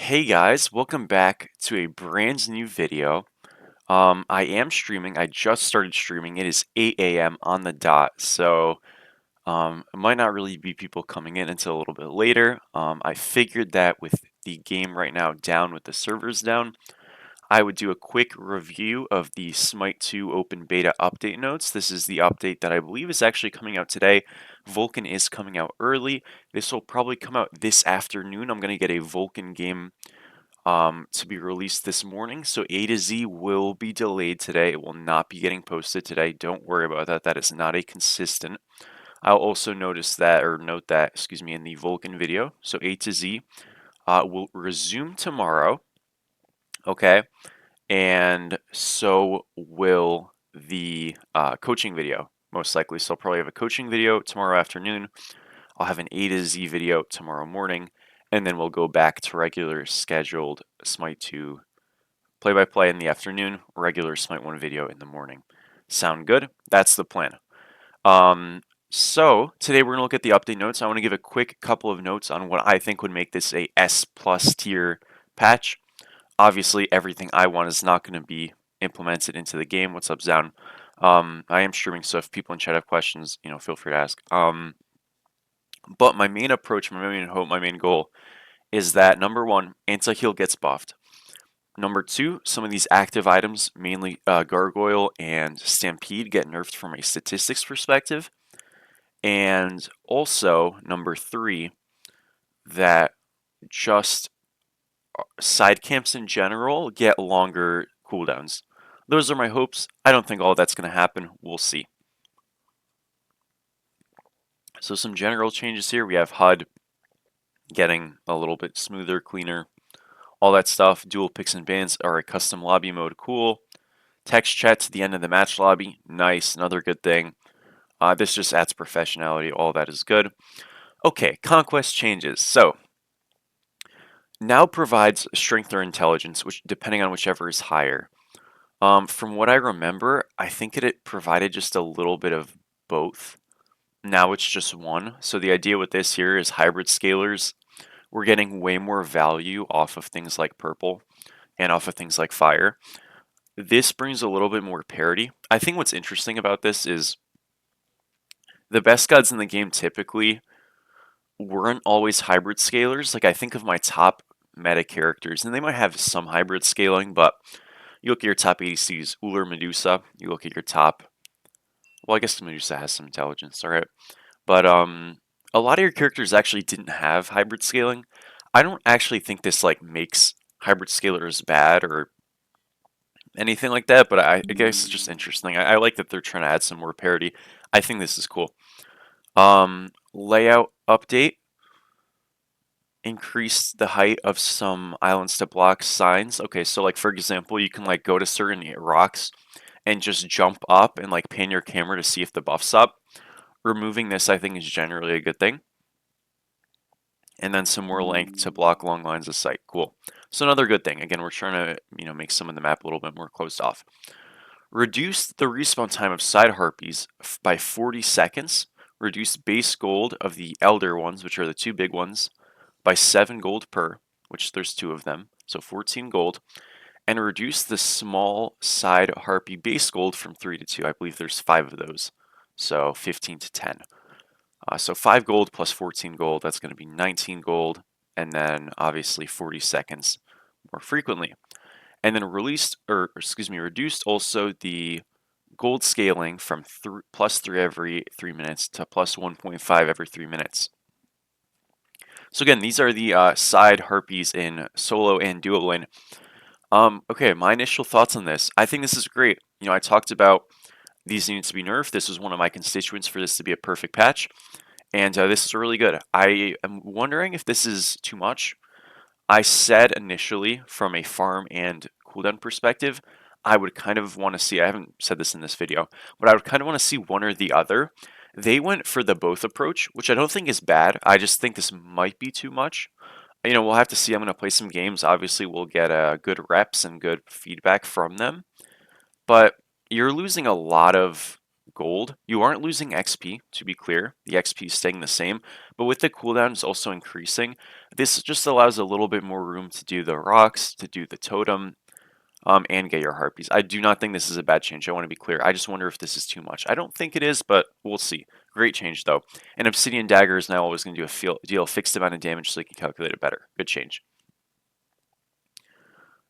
Hey guys, welcome back to a brand new video. I am streaming. I just started streaming. It is 8 a.m. on the dot, so it might not really be people coming in until a little bit later. I figured that with the game right now down, with the servers down, I would do a quick review of the Smite 2 open beta update notes. This is the update that I believe is actually coming out today. Vulcan is coming out early. This will probably come out this afternoon. I'm going to get a Vulcan game to be released this morning. So A to Z will be delayed today. It will not be getting posted today. Don't worry about that. That is not a consistent. I'll also notice that or note that, excuse me, in the Vulcan video. So A to Z will resume tomorrow. Okay. And so will the coaching video, most likely. So I'll probably have a coaching video tomorrow afternoon. I'll have an A to Z video tomorrow morning, and then we'll go back to regular scheduled Smite 2 play-by-play in the afternoon, regular Smite 1 video in the morning. Sound good? That's the plan. So today we're going to look at the update notes. I want to give a quick couple of notes on what I think would make this a S plus tier patch. Obviously, everything I want is not going to be implemented into the game. What's up, Zown? I am streaming, so if people in chat have questions, feel free to ask. But my main approach, my main hope, my main goal is that number one, anti-heal gets buffed. Number two, some of these active items, mainly Gargoyle and Stampede, get nerfed from a statistics perspective. And also, number three, that just side camps in general get longer cooldowns. Those are my hopes. I don't think all that's going to happen. We'll see. So some general changes here. We have HUD getting a little bit smoother, cleaner, all that stuff. Dual picks and bans are a custom lobby mode. Cool. Text chat to the end of the match lobby. Nice. Another good thing. This just adds professionality. All that is good. Okay, conquest changes. So now provides strength or intelligence, which depending on whichever is higher. From what I remember, I think it provided just a little bit of both. Now it's just one. So the idea with this here is hybrid scalers. We're getting way more value off of things like purple and off of things like fire. This brings a little bit more parity. I think what's interesting about this is the best gods in the game typically weren't always hybrid scalers. Like I think of my top meta characters, and they might have some hybrid scaling, but you look at your top ADCs, Uller, Medusa, you look at your top, well, I guess Medusa has some intelligence, alright. But a lot of your characters actually didn't have hybrid scaling. I don't actually think this like makes hybrid scalers bad or anything like that, but I guess it's just interesting. I like that they're trying to add some more parity. I think this is cool. Layout update. Increase the height of some islands to block signs. Okay, so like for example, you can like go to certain rocks and just jump up and like pan your camera to see if the buff's up. Removing this, I think, is generally a good thing. And then some more length to block long lines of sight. Cool. So another good thing. Again, we're trying to make some of the map a little bit more closed off. Reduce the respawn time of side harpies by 40 seconds. Reduce base gold of the elder ones, which are the two big ones, by 7 gold per, which there's 2 of them, so 14 gold, and reduce the small side harpy base gold from 3 to 2. I believe there's 5 of those, so 15 to 10. So 5 gold plus 14 gold, that's going to be 19 gold, and then obviously 40 seconds more frequently. And then reduced also the gold scaling from +3 every 3 minutes to +1.5 every 3 minutes. So again, these are the side harpies in solo and duo lane. Okay, my initial thoughts on this. I think this is great. I talked about these needing to be nerfed. This was one of my constituents for this to be a perfect patch. And this is really good. I am wondering if this is too much. I said initially from a farm and cooldown perspective, I would kind of want to see, I haven't said this in this video, but I would kind of want to see one or the other. They went for the both approach, which I don't think is bad. I just think this might be too much. We'll have to see. I'm going to play some games. Obviously, we'll get good reps and good feedback from them. But you're losing a lot of gold. You aren't losing XP, to be clear. The XP is staying the same. But with the cooldowns also increasing, This just allows a little bit more room to do the rocks, to do the totem, and get your harpies. I do not think this is a bad change. I want to be clear. I just wonder if this is too much. I don't think it is, but we'll see. Great change, though. And Obsidian Dagger is now always going to deal a fixed amount of damage so you can calculate it better. Good change.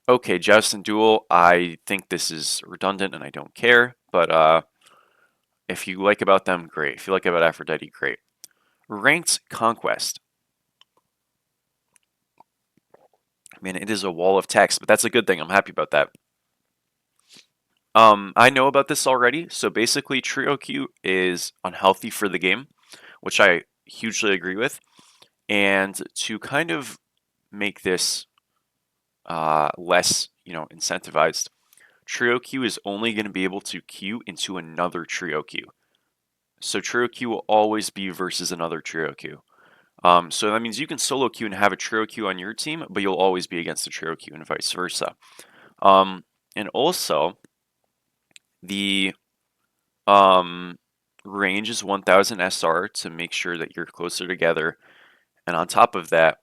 Okay, Joust and Duel. I think this is redundant and I don't care, but if you like about them, great. If you like about Aphrodite, great. Ranked Conquest. Man, it is a wall of text, but that's a good thing. I'm happy about that. I know about this already. So basically, Trio Q is unhealthy for the game, which I hugely agree with. And to kind of make this less, incentivized, Trio Q is only going to be able to queue into another Trio Q. So Trio Q will always be versus another Trio Q. So that means you can solo queue and have a Trio Q on your team, but you'll always be against a Trio Q and vice versa. And also, the range is 1000 SR to make sure that you're closer together. And on top of that,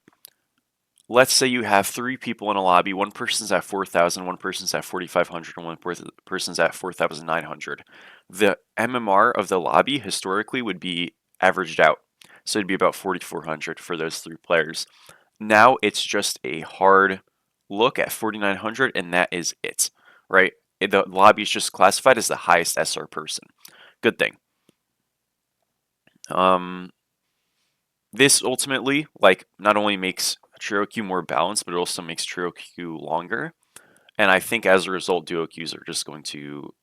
let's say you have 3 people in a lobby. One person's at 4,000, one person's at 4,500, and one person's at 4,900. The MMR of the lobby historically would be averaged out. So it'd be about 4,400 for those 3 players. Now it's just a hard look at 4,900, and that is it, right? The lobby is just classified as the highest SR person. Good thing. This ultimately, not only makes Trio Q more balanced, but it also makes Trio Q longer. And I think as a result, Duo Qs are just going to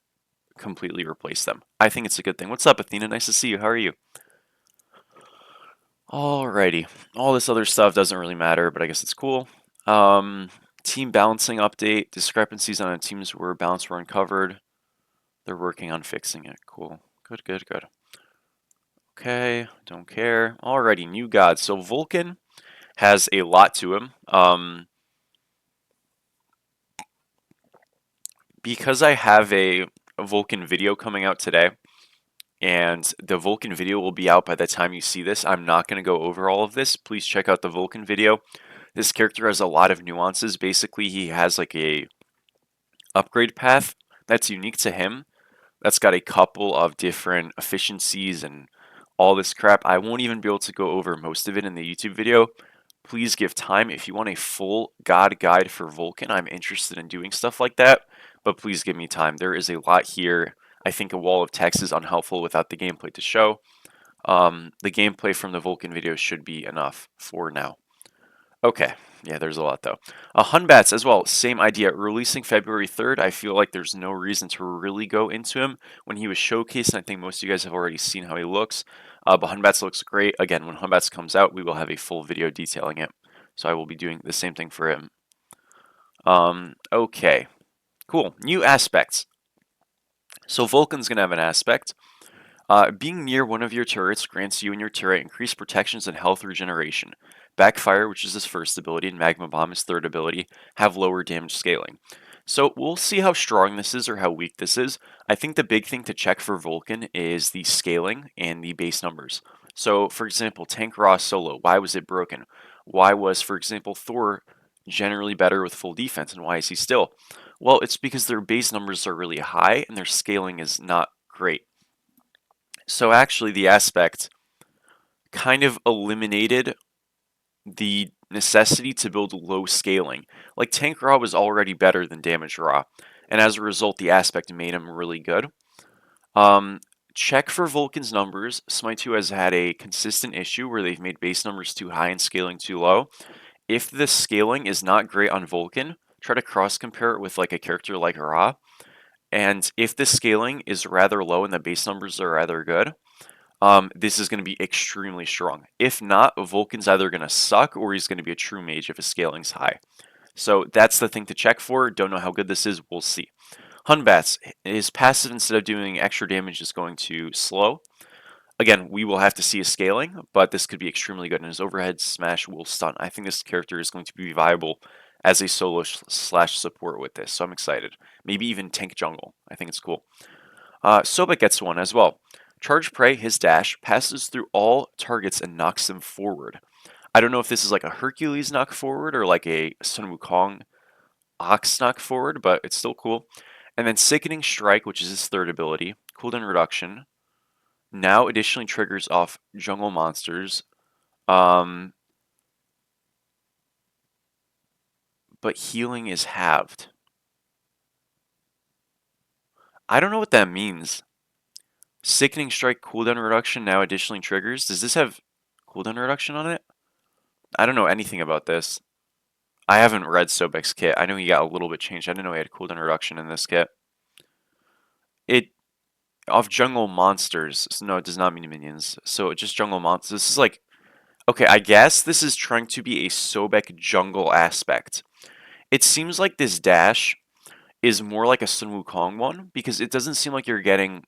completely replace them. I think it's a good thing. What's up, Athena? Nice to see you. How are you? Alrighty. All this other stuff doesn't really matter, but I guess it's cool. Team balancing update. Discrepancies on teams where balance were uncovered. They're working on fixing it. Cool. Good, good, good. Okay, don't care. Alrighty, new god. So Vulcan has a lot to him. Because I have a Vulcan video coming out today, and the Vulcan video will be out by the time you see this, I'm not going to go over all of this. Please check out the Vulcan video. This character has a lot of nuances. Basically, he has like a upgrade path that's unique to him. That's got a couple of different efficiencies and all this crap. I won't even be able to go over most of it in the YouTube video. Please give time. If you want a full God guide for Vulcan, I'm interested in doing stuff like that, but please give me time. There is a lot here. I think a wall of text is unhelpful without the gameplay to show. The gameplay from the Vulcan video should be enough for now. Okay, yeah, there's a lot though. Hunbats as well, same idea. Releasing February 3rd, I feel like there's no reason to really go into him when he was showcased, and I think most of you guys have already seen how he looks. But Hunbats looks great. Again, when Hunbats comes out, we will have a full video detailing it. So I will be doing the same thing for him. Okay, cool. New aspects. So Vulcan's going to have an aspect. Being near one of your turrets grants you and your turret increased protections and health regeneration. Backfire, which is his first ability, and Magma Bomb, his third ability, have lower damage scaling. So we'll see how strong this is or how weak this is. I think the big thing to check for Vulcan is the scaling and the base numbers. So, for example, Tank Raw solo, why was it broken? Why was, for example, Thor generally better with full defense, and why is he still? Well, it's because their base numbers are really high and their scaling is not great. So actually, the aspect kind of eliminated the necessity to build low scaling. Like Tank Raw was already better than Damage Raw, and as a result, the aspect made him really good. Check for Vulcan's numbers. Smite 2 has had a consistent issue where they've made base numbers too high and scaling too low. If the scaling is not great on Vulcan, try to cross compare it with like a character like Ra. And if the scaling is rather low and the base numbers are rather good, this is going to be extremely strong. If not, Vulcan's either going to suck or he's going to be a true mage if his scaling's high. So that's the thing to check for. Don't know how good this is. We'll see. Hunbats, his passive instead of doing extra damage is going to slow. Again, we will have to see his scaling, but this could be extremely good. And his overhead smash will stun. I think this character is going to be viable as a solo slash support with this. So I'm excited. Maybe even tank jungle. I think it's cool. Sobek gets one as well. Charge Prey, his dash, passes through all targets and knocks them forward. I don't know if this is like a Hercules knock forward or like a Sun Wukong Ox knock forward, but it's still cool. And then Sickening Strike, which is his third ability, cooldown reduction. Now additionally triggers off jungle monsters. Um, but healing is halved. I don't know what that means. Sickening Strike cooldown reduction now additionally triggers. Does this have cooldown reduction on it? I don't know anything about this. I haven't read Sobek's kit. I know he got a little bit changed. I didn't know he had cooldown reduction in this kit. It Off jungle monsters. So no, it does not mean minions. So just jungle monsters. This is like, okay, I guess this is trying to be a Sobek jungle aspect. It seems like this dash is more like a Sun Wukong one because it doesn't seem like you're getting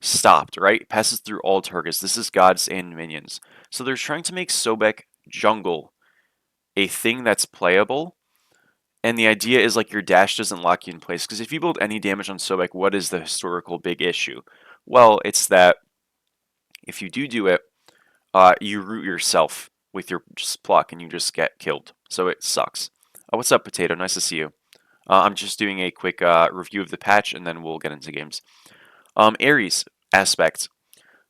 stopped, right? It passes through all targets. This is gods and minions. So they're trying to make Sobek jungle a thing that's playable. And the idea is like your dash doesn't lock you in place. Because if you build any damage on Sobek, what is the historical big issue? Well, it's that if you do it, you root yourself with your just pluck and you just get killed. So it sucks. What's up, Potato? Nice to see you. I'm just doing a quick review of the patch and then we'll get into games. Ares aspect.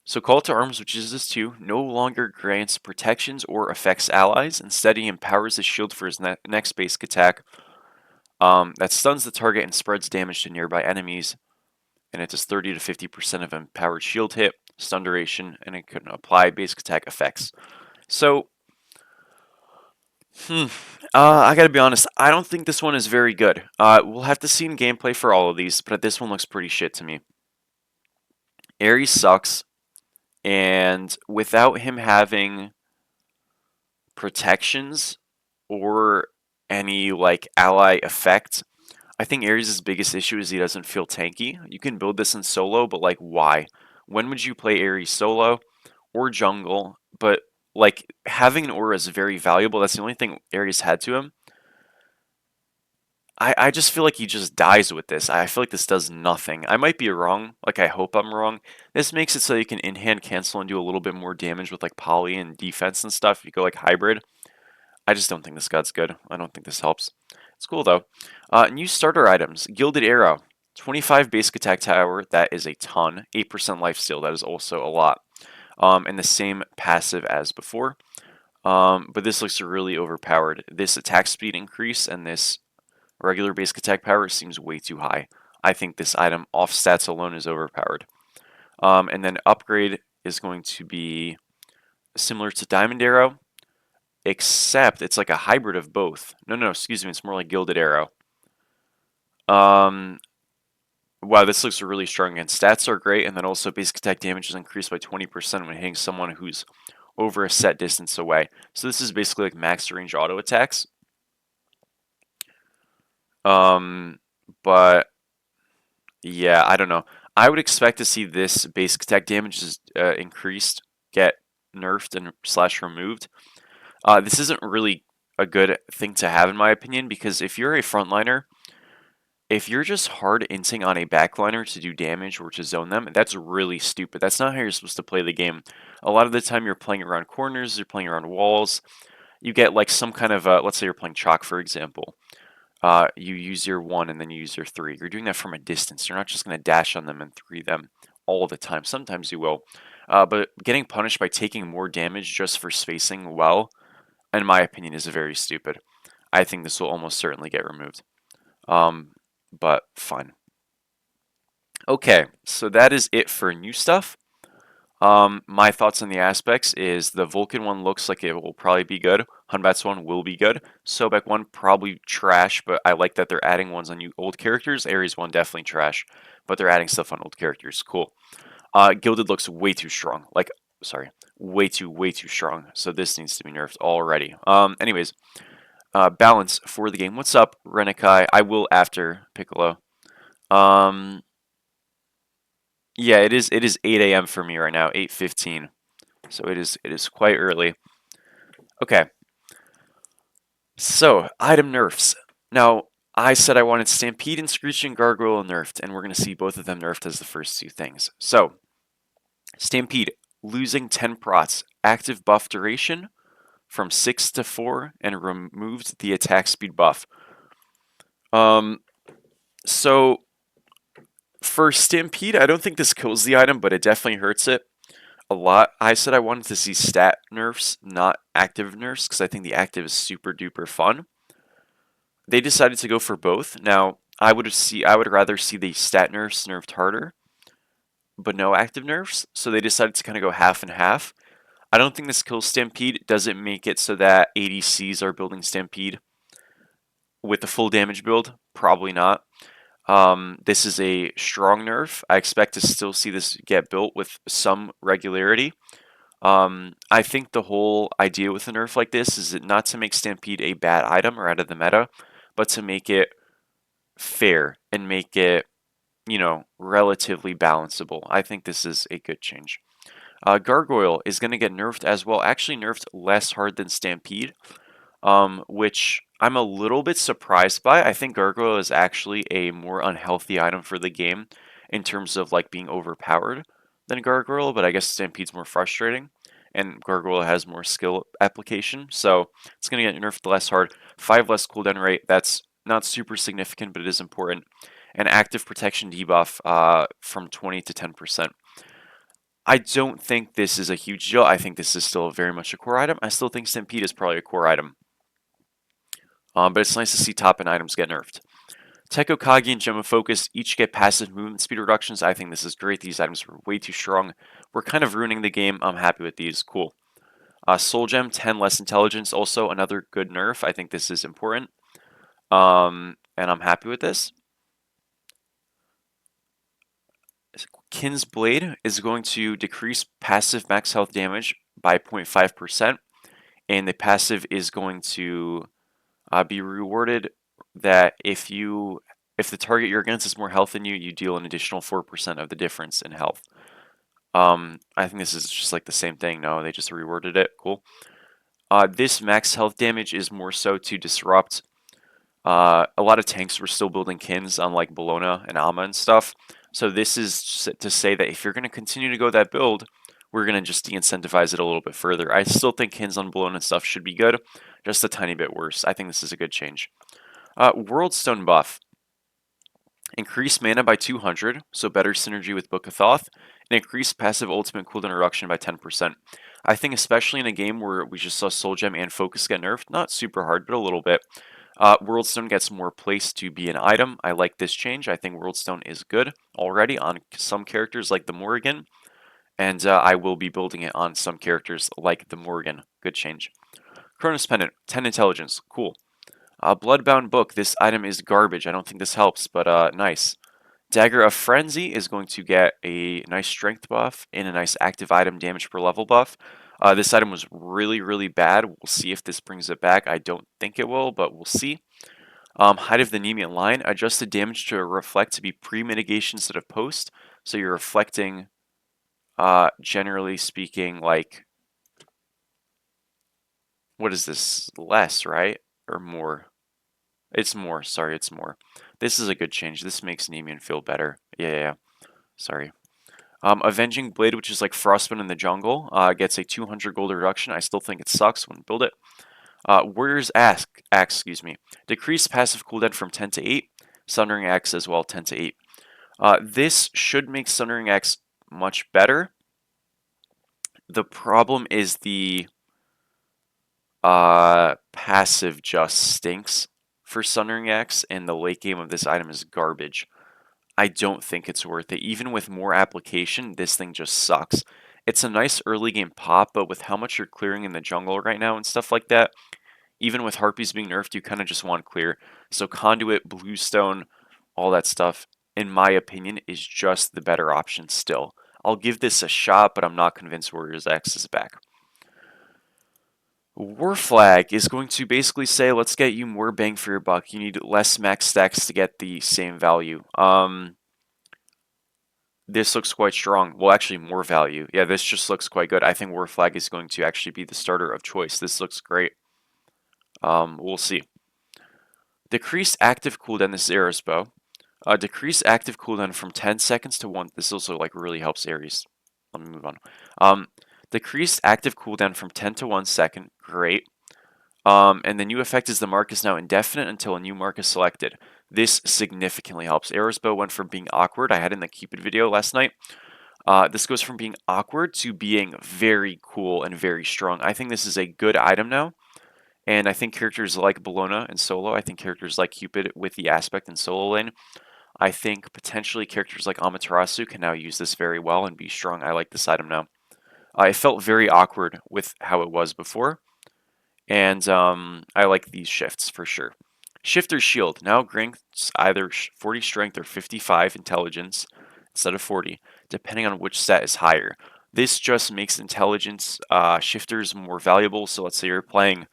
So Call to Arms, which is this too, no longer grants protections or affects allies. Instead, he empowers the shield for his next basic attack. That stuns the target and spreads damage to nearby enemies. And it does 30 to 50% of empowered shield hit, stun duration, and it can apply basic attack effects. So, I gotta be honest, I don't think this one is very good. We'll have to see in gameplay for all of these, but this one looks pretty shit to me. Ares sucks, and without him having protections or any like ally effect, I think Ares' biggest issue is he doesn't feel tanky. You can build this in solo, but like why? When would you play Ares solo or jungle? But like having an aura is very valuable. That's the only thing Ares had to him. I just feel like he just dies with this. I feel like this does nothing. I might be wrong. Like I hope I'm wrong. This makes it so you can in-hand cancel and do a little bit more damage with like poly and defense and stuff. You go like hybrid. I just don't think this god's good. I don't think this helps. It's cool though. New starter items. Gilded Arrow. 25 basic attack tower. That is a ton. 8% lifesteal. That is also a lot. And the same passive as before. But this looks really overpowered. This attack speed increase and this regular basic attack power seems way too high. I think this item off stats alone is overpowered. And then upgrade is going to be similar to Diamond Arrow, except it's like a hybrid of both. No, excuse me, it's more like Gilded Arrow. Wow, this looks really strong, and stats are great, and then also basic attack damage is increased by 20% when hitting someone who's over a set distance away. So this is basically like max range auto attacks. But yeah, I don't know. I would expect to see this basic attack damage is increased, get nerfed and slash removed. This isn't really a good thing to have in my opinion because if you're a frontliner, if you're just hard inting on a backliner to do damage or to zone them, that's really stupid. That's not how you're supposed to play the game. A lot of the time you're playing around corners, you're playing around walls. You get like some kind of, let's say you're playing chalk for example. You use your 1 and then you use your 3. You're doing that from a distance. You're not just going to dash on them and 3 them all the time. Sometimes you will. But getting punished by taking more damage just for spacing well, in my opinion, is very stupid. I think this will almost certainly get removed. But fine. Okay, so that is it for new stuff. My thoughts on the aspects is the Vulcan one looks like it will probably be good. Hunbat's one will be good. Sobek one probably trash, but I like that they're adding ones on new old characters. Ares one definitely trash, but they're adding stuff on old characters. Cool. Gilded looks way too strong. Like, sorry, way too strong. So this needs to be nerfed already. Anyways, balance for the game. What's up, Renekai? I will after Piccolo. Yeah, it is 8 a.m. for me right now, 8:15. So it is quite early. Okay. So, item nerfs. Now, I said I wanted Stampede and Screeching Gargoyle nerfed, and we're going to see both of them nerfed as the first two things. So, Stampede, losing 10 prots, active buff duration, from 6 to 4 and removed the attack speed buff. Um, so for Stampede, I don't think this kills the item, but it definitely hurts it a lot. I said I wanted to see stat nerfs, not active nerfs, because I think the active is super duper fun. They decided to go for both. Now, I would rather see the stat nerfs nerfed harder, but no active nerfs. So they decided to kind of go half and half. I don't think this kills Stampede. Does it make it so that ADCs are building Stampede with the full damage build? Probably not. This is a strong nerf. I expect to still see this get built with some regularity. I think the whole idea with a nerf like this is not to make Stampede a bad item or out of the meta, but to make it fair and make it, relatively balanceable. I think this is a good change. Gargoyle is going to get nerfed as well, actually nerfed less hard than Stampede, which I'm a little bit surprised by. I think Gargoyle is actually a more unhealthy item for the game in terms of like being overpowered than Gargoyle, but I guess Stampede's more frustrating and Gargoyle has more skill application, so it's going to get nerfed less hard. 5 less cooldown rate, that's not super significant, but it is important. And active protection debuff from 20 to 10%. I don't think this is a huge deal. I think this is still very much a core item. I still think Stampede is probably a core item. But it's nice to see top-end items get nerfed. Tekko Kagi and Gem of Focus each get passive movement speed reductions. I think this is great. These items are way too strong. We're kind of ruining the game. I'm happy with these. Cool. Soul Gem, 10 less intelligence. Also another good nerf. I think this is important. And I'm happy with this. Kin's Blade is going to decrease passive max health damage by 0.5%. And the passive is going to be rewarded that if the target you're against has more health than you, you deal an additional 4% of the difference in health. I think this is just like the same thing. No, they just reworded it. Cool. This max health damage is more so to disrupt. A lot of tanks were still building kins on like Bologna and Alma and stuff. So this is to say that if you're going to continue to go that build, we're going to just de-incentivize it a little bit further. I still think kins on Bologna and stuff should be good, just a tiny bit worse. I think this is a good change. World Stone buff. Increase mana by 200, so better synergy with Book of Thoth, and increase passive ultimate cooldown reduction by 10%. I think especially in a game where we just saw Soul Gem and Focus get nerfed, not super hard, but a little bit, World Stone gets more place to be an item. I like this change. I think World Stone is good already on some characters like the Morrigan, and I will be building it on some characters like the Morrigan. Good change. Cronus Pendant, 10 intelligence, cool. Bloodbound Book, this item is garbage. I don't think this helps, but nice. Dagger of Frenzy is going to get a nice strength buff and a nice active item damage per level buff. This item was really, really bad. We'll see if this brings it back. I don't think it will, but we'll see. Height of the Nemean Line, adjust the damage to reflect to be pre-mitigation instead of post. So you're reflecting, generally speaking, like, what is this? Less, right? Or more? It's more. Sorry, it's more. This is a good change. This makes Nemean feel better. Yeah. Sorry. Avenging Blade, which is like Frostbite in the jungle, gets a 200 gold reduction. I still think it sucks when build it. Warrior's Axe, excuse me. Decrease passive cooldown from 10 to 8. Sundering Axe as well, 10 to 8. This should make Sundering Axe much better. The problem is the passive just stinks for Sundering Axe, and the late game of this item is garbage. I don't think it's worth it. Even with more application, this thing just sucks. It's a nice early game pop, but with how much you're clearing in the jungle right now and stuff like that, even with Harpies being nerfed, you kind of just want clear. So Conduit, Bluestone, all that stuff, in my opinion, is just the better option still. I'll give this a shot, but I'm not convinced Warriors X is back. War Flag is going to basically say, let's get you more bang for your buck. You need less max stacks to get the same value. This looks quite strong. Well, actually, more value. Yeah, this just looks quite good. I think War Flag is going to actually be the starter of choice. This looks great. We'll see. Decreased active cooldown. This is Ares Bow. Decrease active cooldown from 10 seconds to 1. This also like really helps Ares. Let me move on. Decreased active cooldown from 10 to 1 second. Great. And the new effect is the mark is now indefinite until a new mark is selected. This significantly helps. Arrow's bow went from being awkward, I had in the Cupid video last night. This goes from being awkward to being very cool and very strong. I think this is a good item now. And I think characters like Bologna and Solo, I think characters like Cupid with the aspect in solo lane, I think potentially characters like Amaterasu can now use this very well and be strong. I like this item now. It felt very awkward with how it was before, and I like these shifts for sure. Shifter Shield now grants either 40 strength or 55 intelligence instead of 40, depending on which set is higher. This just makes intelligence shifters more valuable. So let's say you're playing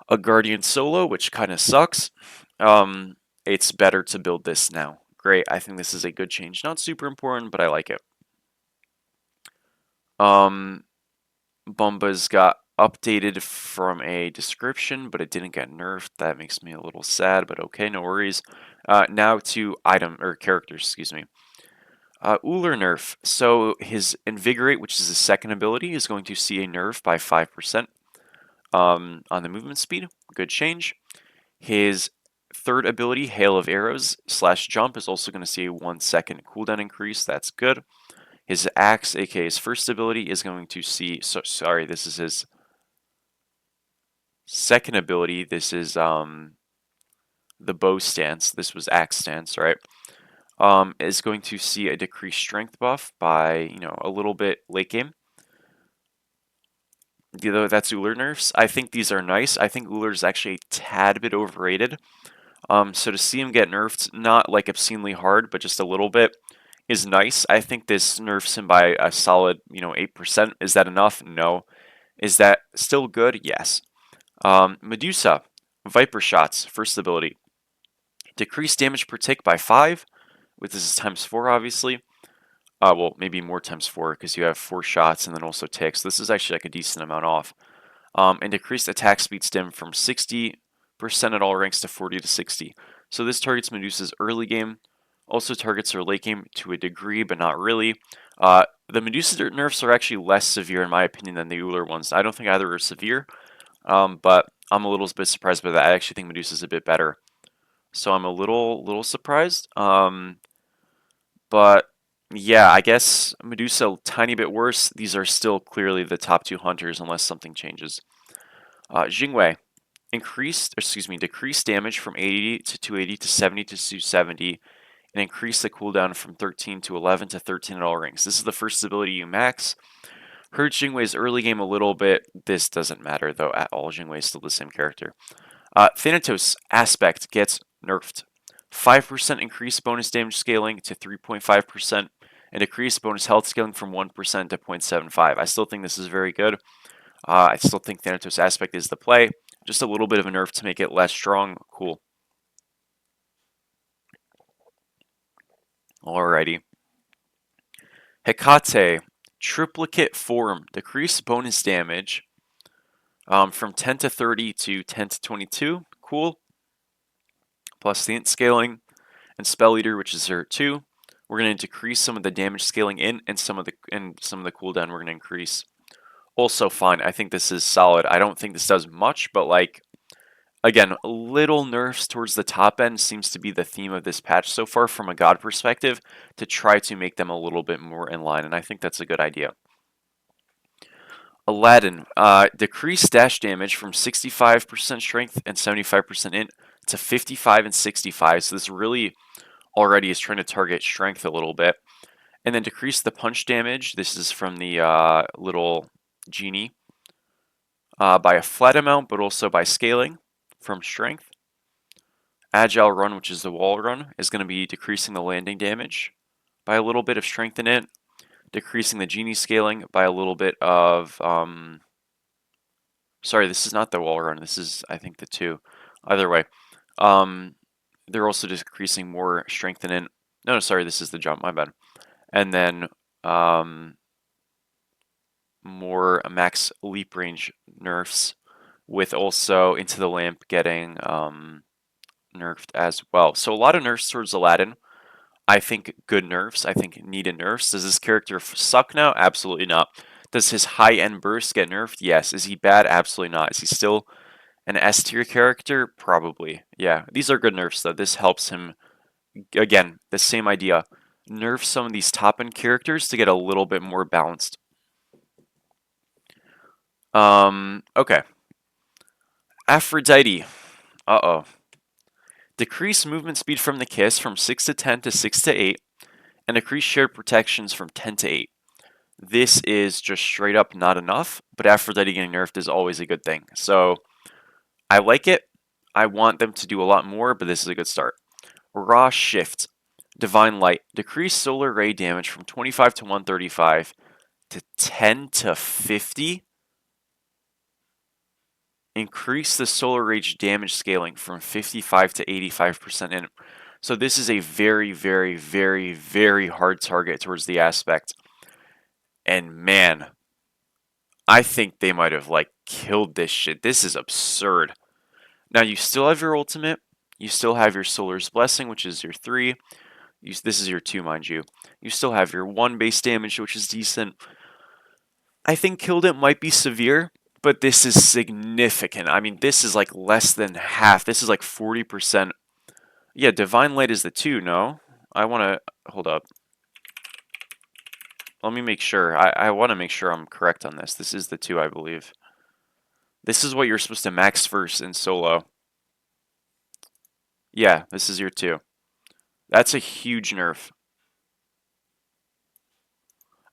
a Guardian solo, which kind of sucks. It's better to build this now. Great, I think this is a good change. Not super important, but I like it. Bumba's got updated from a description, but it didn't get nerfed. That makes me a little sad, but okay, no worries. Now to item or characters, excuse me. Uller nerf. So his Invigorate, which is his second ability, is going to see a nerf by 5% on the movement speed. Good change. His third ability, Hail of Arrows / Jump, is also going to see a 1 second cooldown increase. That's good. His Axe, aka his first ability, is going to see. Sorry, this is his second ability. This is the bow stance. This was Axe stance, right? Is going to see a decreased strength buff by a little bit late game. That's Uller nerfs. I think these are nice. I think Uller is actually a tad bit overrated. So to see him get nerfed, not like obscenely hard, but just a little bit, is nice. I think this nerfs him by a solid, 8%. Is that enough? No. Is that still good? Yes. Medusa, Viper Shots, first ability. Decrease damage per tick by 5, with this is times 4, obviously. Well, maybe more times 4, because you have 4 shots and then also ticks. This is actually like a decent amount off. And decreased attack speed stim from 60% at all ranks to 40 to 60. So this targets Medusa's early game. Also targets her late game to a degree, but not really. The Medusa nerfs are actually less severe, in my opinion, than the Uller ones. I don't think either are severe, but I'm a little bit surprised by that. I actually think Medusa's a bit better. So I'm a little surprised. But yeah, I guess Medusa a tiny bit worse. These are still clearly the top 2 hunters unless something changes. Jingwei, decreased damage from 80 to 280 to 70 to 270, and increase the cooldown from 13 to 11 to 13 at all ranks. This is the first ability you max. Hurt Jingwei's early game a little bit. This doesn't matter though at all. Jingwei is still the same character. Thanatos Aspect gets nerfed. 5% increased bonus damage scaling to 3.5%, and decreased bonus health scaling from 1% to 0.75. I still think this is very good. I still think Thanatos Aspect is the play. Just a little bit of a nerf to make it less strong. Cool. Alrighty. Hecate, Triplicate Form. Decreased bonus damage from 10 to 30 to 10 to 22. Cool. Plus the int scaling. And Spell Eater, which is her 2. We're going to decrease some of the damage scaling in, and some of the cooldown we're going to increase. Also fine. I think this is solid. I don't think this does much, but like, again, little nerfs towards the top end seems to be the theme of this patch so far from a god perspective, to try to make them a little bit more in line, and I think that's a good idea. Aladdin, decreased dash damage from 65% strength and 75% int to 55 and 65, so this really already is trying to target strength a little bit. And then decrease the punch damage, this is from the little genie, by a flat amount, but also by scaling from strength. Agile Run, which is the wall run, is going to be decreasing the landing damage by a little bit of strength in it, decreasing the genie scaling by a little bit of, sorry, this is not the wall run, this is, I think, the 2. Either way, they're also decreasing more strength in it. No, sorry, this is the jump, my bad. And then more max leap range nerfs, with also Into the Lamp getting nerfed as well. So a lot of nerfs towards Aladdin. I think good nerfs. I think needed nerfs. Does this character suck now? Absolutely not. Does his high end burst get nerfed? Yes. Is he bad? Absolutely not. Is he still an S tier character? Probably. Yeah. These are good nerfs though. This helps him. Again, the same idea. Nerf some of these top end characters to get a little bit more balanced. Okay. Aphrodite. Uh-oh. Decrease movement speed from the kiss from 6 to 10 to 6 to 8, and decrease shared protections from 10 to 8. This is just straight up not enough, but Aphrodite getting nerfed is always a good thing. So I like it. I want them to do a lot more, but this is a good start. Raw Shift. Divine Light. Decrease solar ray damage from 25 to 135 to 10 to 50. Increase the solar rage damage scaling from 55 to 85%. And so this is a very, very, very, very hard target towards the aspect. And man, I think they might have like killed this shit. This is absurd. Now you still have your ultimate. You still have your Solar's Blessing, which is your 3. This is your 2, mind you. You still have your 1 base damage, which is decent. I think killed it might be severe, but this is significant. I mean, this is like less than half. This is like 40%. Yeah, Divine Light is the 2, no? I want to... Hold up. Let me make sure. I want to make sure I'm correct on this. This is the 2, I believe. This is what you're supposed to max first in solo. Yeah, this is your 2. That's a huge nerf.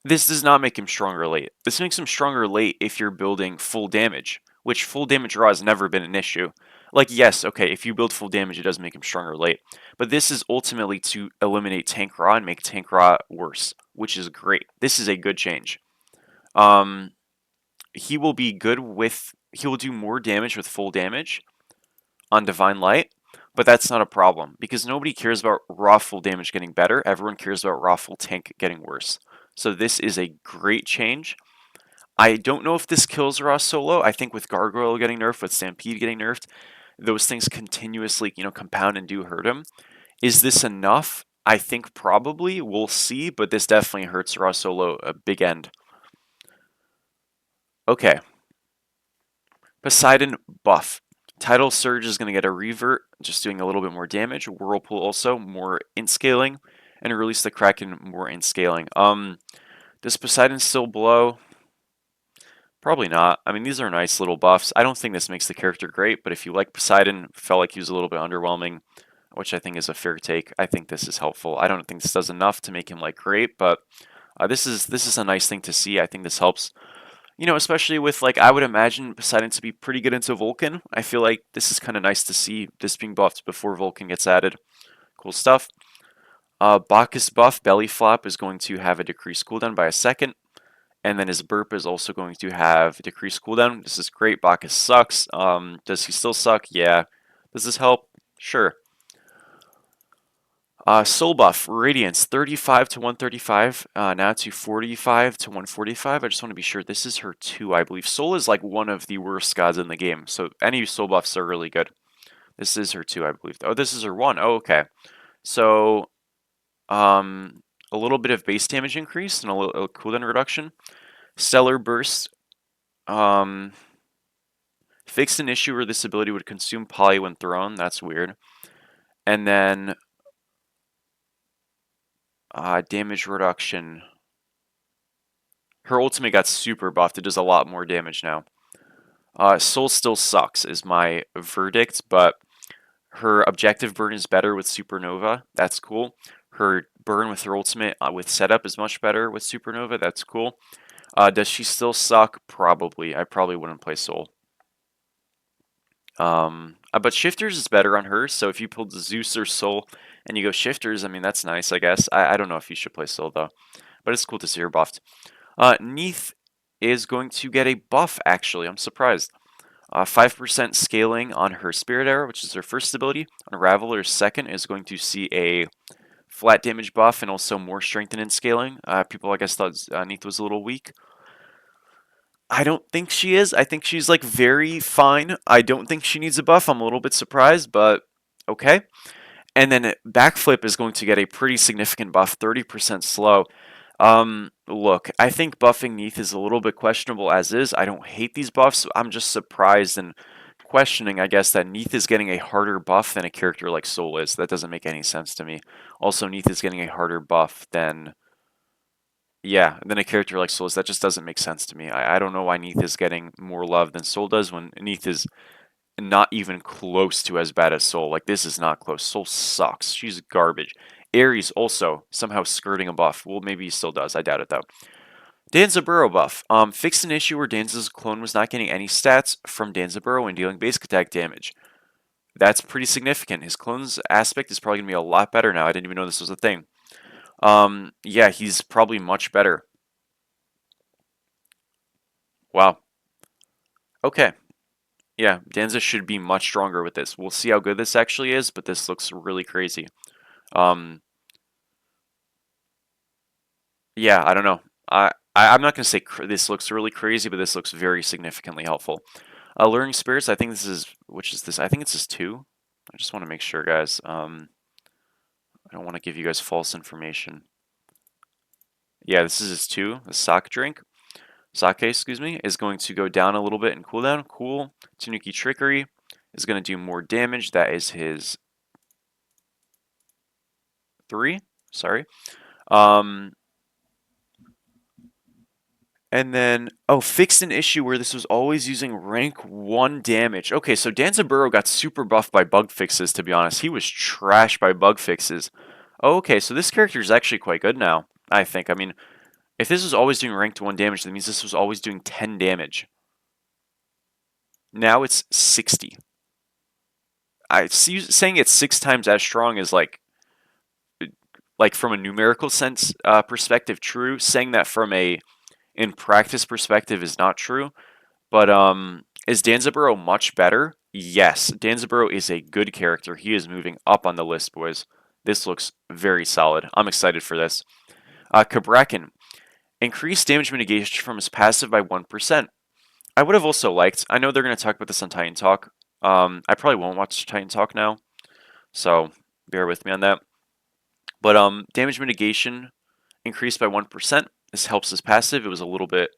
This does not make him stronger late. This makes him stronger late if you're building full damage, which full damage raw has never been an issue. Like, yes, okay, if you build full damage, it does make him stronger late. But this is ultimately to eliminate tank raw and make tank raw worse, which is great. This is a good change. He will be good with... He will do more damage with full damage on Divine Light, but that's not a problem because nobody cares about raw full damage getting better. Everyone cares about raw full tank getting worse. So this is a great change. I don't know if this kills raw solo. I think with Gargoyle getting nerfed, with Stampede getting nerfed, those things continuously, compound and do hurt him. Is this enough? I think probably. We'll see, but this definitely hurts raw solo a big end. Okay. Poseidon buff. Tidal Surge is going to get a revert, just doing a little bit more damage. Whirlpool also, more int scaling. And Release the Kraken, more int scaling. Does Poseidon still blow? Probably not. I mean, these are nice little buffs. I don't think this makes the character great, but if you like Poseidon, felt like he was a little bit underwhelming, which I think is a fair take, I think this is helpful. I don't think this does enough to make him like great, but this is a nice thing to see. I think this helps. Especially with, like, I would imagine Poseidon to be pretty good into Vulcan. I feel like this is kind of nice to see this being buffed before Vulcan gets added. Cool stuff. Bacchus buff, Belly Flop, is going to have a decreased cooldown by a second. And then his burp is also going to have decreased cooldown. This is great. Bacchus sucks. Does he still suck? Yeah. Does this help? Sure. Soul buff, Radiance, 35 to 135, now to 45 to 145. I just want to be sure this is her 2, I believe. Soul is like one of the worst gods in the game, so any soul buffs are really good. This is her 2, I believe. Oh, this is her 1. Oh, okay. So, a little bit of base damage increase and a cooldown reduction. Stellar Burst, fixed an issue where this ability would consume poly when thrown. That's weird. And then damage reduction. Her ultimate got super buffed. It does a lot more damage now. Soul still sucks is my verdict, but her objective burn is better with Supernova. That's cool. Her burn with her ultimate with setup is much better with Supernova. That's cool. Does she still suck? Probably. I probably wouldn't play Soul. But Shifters is better on her, so if you pulled Zeus or Soul and you go Shifters, I mean, that's nice, I guess. I don't know if you should play Soul, though. But it's cool to see her buffed. Neith is going to get a buff, actually. I'm surprised. 5% scaling on her Spirit Arrow, which is her first ability. Unravel, her second, is going to see a flat damage buff and also more strengthen in scaling. People, I guess, thought Neith was a little weak. I don't think she is. I think she's like very fine. I don't think she needs a buff. I'm a little bit surprised, but okay. And then backflip is going to get a pretty significant buff, 30% slow. Look, I think buffing Neath is a little bit questionable as is. I don't hate these buffs. I'm just surprised and questioning, I guess, that Neath is getting a harder buff than a character like Soul is. That doesn't make any sense to me. Also, Neath is getting a harder buff than, yeah, than a character like Soul is. That just doesn't make sense to me. I don't know why Neath is getting more love than Soul does when Neath is not even close to as bad as Soul. Like, this is not close. Soul sucks. She's garbage. Ares also somehow skirting a buff. Well, maybe he still does. I doubt it, though. Danzaburou buff. Fixed an issue where Danza's clone was not getting any stats from Danzaburou and dealing basic attack damage. That's pretty significant. His clone's aspect is probably going to be a lot better now. I didn't even know this was a thing. Yeah, he's probably much better. Wow. Okay. Yeah, Danza should be much stronger with this. We'll see how good this actually is, but this looks really crazy. Um, yeah, I don't know. I'm not going to say this looks really crazy, but this looks very significantly helpful. Learning Spirits, I think this is, which is this? I think it's this 2. I just want to make sure, guys. I don't want to give you guys false information. Yeah, this is his 2. The sake, excuse me, is going to go down a little bit in cooldown. Cool. Tanuki Trickery is going to do more damage. That is his 3. Sorry. Um, And then, oh, fixed an issue where this was always using rank 1 damage. Okay, so Danzaburou got super buffed by bug fixes, to be honest. He was trashed by bug fixes. Okay, so this character is actually quite good now, I think. I mean, if this was always doing ranked 1 damage, that means this was always doing 10 damage. Now it's 60. I see saying it's 6 times as strong is like from a numerical sense perspective true. Saying that from a in practice perspective is not true. But is Danzaburou much better? Yes, Danzaburou is a good character. He is moving up on the list, boys. This looks very solid. I'm excited for this. Cabrakan. Increased damage mitigation from his passive by 1%. I would have also liked, I know they're going to talk about this on Titan Talk. I probably won't watch Titan Talk now, so bear with me on that. But damage mitigation increased by 1%. This helps his passive. It was a little bit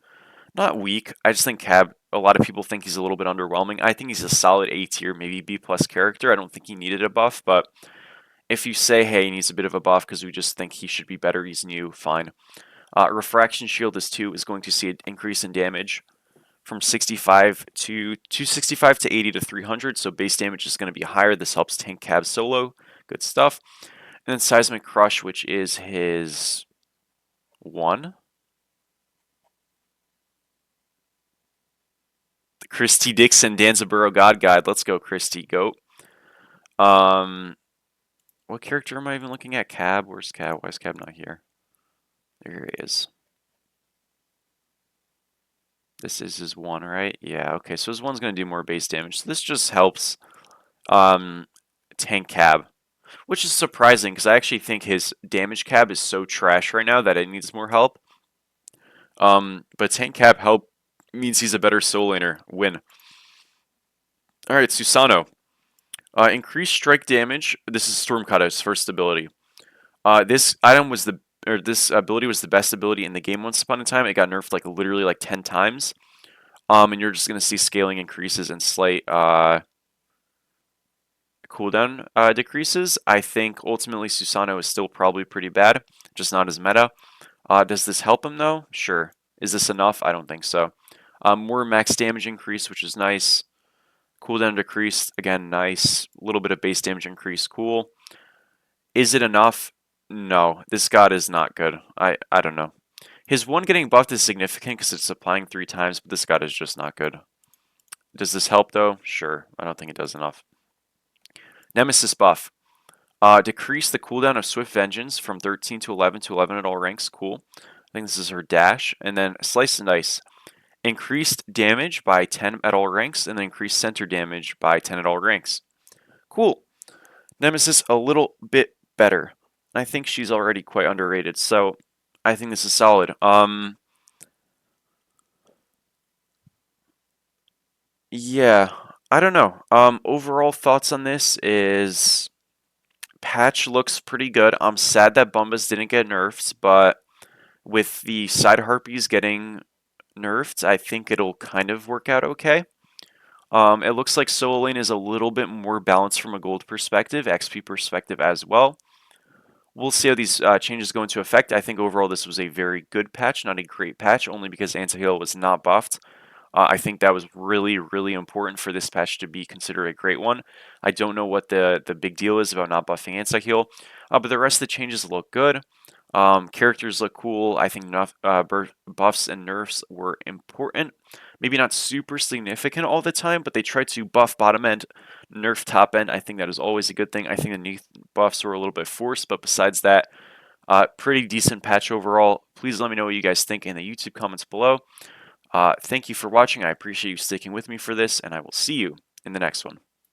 not weak. I just think Cab, a lot of people think he's a little bit underwhelming. I think he's a solid A tier, maybe B plus character. I don't think he needed a buff, but if you say, hey, he needs a bit of a buff because we just think he should be better, he's new, fine. Refraction Shield is 2 is going to see an increase in damage from 65 to 265 to 80 to 300, so base damage is going to be higher. This helps tank Cab solo. Good stuff. And then Seismic Crush, which is his 1. Christy Dixon, Danzaburou God Guide. Let's go, Christy. Goat. What character am I even looking at? Cab? Where's Cab? Why is Cab not here? There he is. This is his 1, right? Yeah, okay. So his 1's going to do more base damage. So this just helps tank Cab, which is surprising because I actually think his damage Cab is so trash right now that it needs more help. But tank Cab help means he's a better soul laner. Win. All right, Susano. Increased strike damage. This is Stormcutter's first ability. This item was this ability was the best ability in the game once upon a time. It got nerfed like literally like 10 times. And you're just gonna see scaling increases and slight cooldown decreases. I think ultimately Susano is still probably pretty bad, just not as meta. Does this help him though? Sure. Is this enough? I don't think so. More max damage increase, which is nice. Cooldown decreased, again, nice. A little bit of base damage increase, cool. Is it enough? No, this god is not good. I don't know. His 1 getting buffed is significant because it's applying 3 times, but this god is just not good. Does this help though? Sure. I don't think it does enough. Nemesis buff. Decrease the cooldown of Swift Vengeance from 13 to 11 at all ranks. Cool. I think this is her dash. And then Slice and Dice. Increased damage by 10 at all ranks, and then increased center damage by 10 at all ranks. Cool. Nemesis a little bit better. I think she's already quite underrated, so I think this is solid. Yeah, I don't know. Overall thoughts on this is patch looks pretty good. I'm sad that Bumbas didn't get nerfed, but with the side harpies getting nerfed, I think it'll kind of work out okay. It looks like solo lane is a little bit more balanced from a gold perspective, XP perspective as well. We'll see how these changes go into effect. I think overall this was a very good patch, not a great patch, only because anti-heal was not buffed. I think that was really, really important for this patch to be considered a great one. I don't know what the big deal is about not buffing anti-heal, but the rest of the changes look good. Characters look cool. I think buffs and nerfs were important. Maybe not super significant all the time, but they tried to buff bottom end, nerf top end. I think that is always a good thing. I think the new buffs were a little bit forced, but besides that, pretty decent patch overall. Please let me know what you guys think in the YouTube comments below. Thank you for watching. I appreciate you sticking with me for this, and I will see you in the next one.